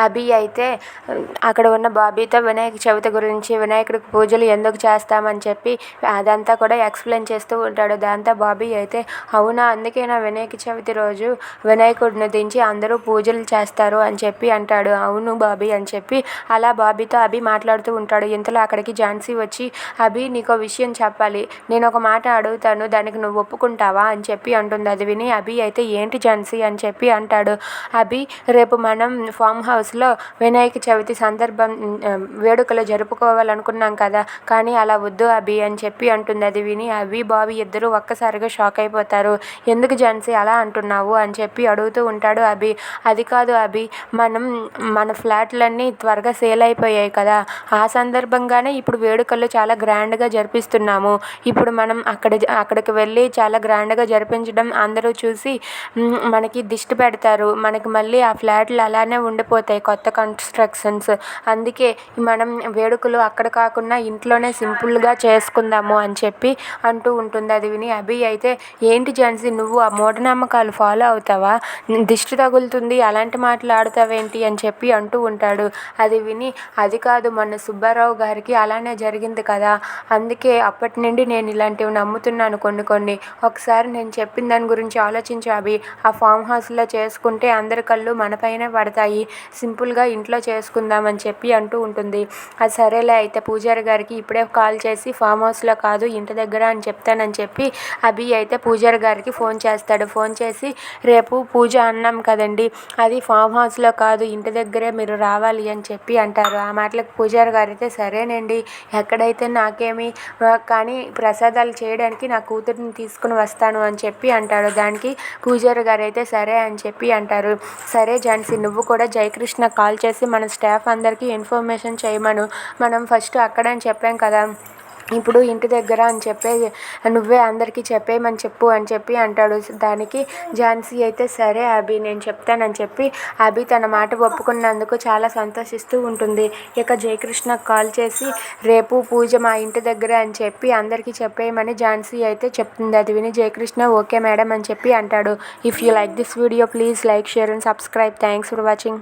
అభి అయితే అక్కడ ఉన్న బాబీతో వినాయక చవితి గురించి, వినాయకుడికి పూజలు ఎందుకు చేస్తామని చెప్పి అదంతా కూడా ఎక్స్ప్లెయిన్ చేస్తూ ఉంటాడు. దాంతో బాబీ అయితే అవునా, అందుకేనా వినాయక చవితి రోజు వినాయకుడిని దించి అందరూ పూజలు చేస్తారు అని చెప్పి అంటాడు. అవును బాబీ అని చెప్పి అలా బాబీతో అభి మాట్లాడుతూ ఉంటాడు. ఇంతలో అక్కడికి ఝాన్సీ వచ్చి అభి నీకో విషయం చెప్పాలి, నేను ఒక మాట అడుగుతాను, దానికి నువ్వు ఒప్పుకుంటావా అని చెప్పి అంటుంది. అది విని అభి అయితే ఏంటి ఝాన్సీ అని చెప్పి అంటాడు. అభి రేపు మనం ఫామ్ హౌస్లో వినాయక చవితి సందర్భం వేడుకలు జరుపుకోవాలనుకున్నాం కదా, కానీ అలా వద్దు అభి అని చెప్పి అంటుంది. అది విని అభి బాబీ ఇద్దరు ఒక్కసారిగా షాక్ అయిపోతారు. ఎందుకు ఝాన్సీ అలా అంటున్నావు అని చెప్పి అడుగుతూ ఉంటాడు అభి. అది కాదు అభి, మన ఫ్లాట్లన్నీ త్వరగా సేల్ అయిపోయాయి కదా, ఆ సందర్భంగానే ఇప్పుడు వేడుకలు చాలా గ్రాండ్గా జరిపిస్తున్నాము. ఇప్పుడు మనం అక్కడికి వెళ్ళి చాలా గ్రాండ్గా జరిపించడం అందరూ చూసి మనకి దిష్టి పెడతారు, మనకి మళ్ళీ ఆ ఫ్లాట్లు అలానే ఉండిపోతాయి కొత్త కన్స్ట్రక్షన్స్, అందుకే మనం వేడుకలు అక్కడ కాకుండా ఇంట్లోనే సింపుల్గా చేసుకుందాము అని చెప్పి అంటూ ఉంటుంది. అది విని అభి అయితే ఏంటి ఝాన్సీ నువ్వు ఆ మూఢనమ్మకాలు ఫాలో అవుతావా, దిష్టి తగులుతుంది అలాంటి మాటలు ఆడతావేంటి అని చెప్పి అంటూ ఉంటాడు. అది విని అది కాదు, మొన్న సుబ్బారావు గారికి అలానే జరిగింది కదా, అందుకే అప్పటి నుండి నేను ఇలాంటివి నమ్ముతున్నాను కొన్ని. ఒకసారి నేను చెప్పిన దాని గురించి ఆలోచించు అభి, ఆ ఫామ్ హౌస్లో చేసుకుంటే అందరి కళ్ళు మనపైనే పడతాయి, సింపుల్గా ఇంట్లో చేసుకుందామని చెప్పి అంటూ ఉంటుంది. అది సరేలే అయితే పూజారి గారికి ఇప్పుడే కాల్ చేసి ఫామ్ హౌస్లో కాదు ఇంటి దగ్గర అని చెప్తానని చెప్పి అభి అయితే పూజారి గారికి ఫోన్ చేస్తాడు. ఫోన్ చేసి రేపు పూజ అన్నాం కదండి, అది ఫామ్ హౌస్లో కాదు ఇంటి దగ్గరే మీరు రావాలి అని చెప్పి అంటారు. ఆ మాటలకు పూజారి గారు అయితే సరేనండి, ఎక్కడైతే నాకేమి, కానీ ప్రసాదాలు చేయడానికి నా కూతురిని తీసుకుని వస్తాను అని చెప్పి అంటాడు. దానికి పూజారి గారు అయితే సరే అని చెప్పి అంటారు. సరే ఝాన్సీ నువ్వు కూడా జయకృష్ణ కాల్ చేసి మన స్టాఫ్ అందరికీ ఇన్ఫర్మేషన్ చేయమను, మనం ఫస్ట్ అక్కడని చెప్పాం కదా, ఇప్పుడు ఇంటి దగ్గర అని చెప్పే నువ్వే అందరికీ చెప్పేయమని చెప్పు అని చెప్పి అంటాడు. దానికి ఝాన్సీ అయితే సరే అభి నేను చెప్తానని చెప్పి అభి తన మాట ఒప్పుకున్నందుకు చాలా సంతోషిస్తూ ఉంటుంది. ఇక జయకృష్ణ కాల్ చేసి రేపు పూజ మా ఇంటి దగ్గర అని చెప్పి అందరికీ చెప్పేయమని ఝాన్సీ అయితే చెప్తుంది. అది విని జయకృష్ణ ఓకే మేడం అని చెప్పి అంటాడు. If you like this video please like, share and subscribe. Thanks for watching.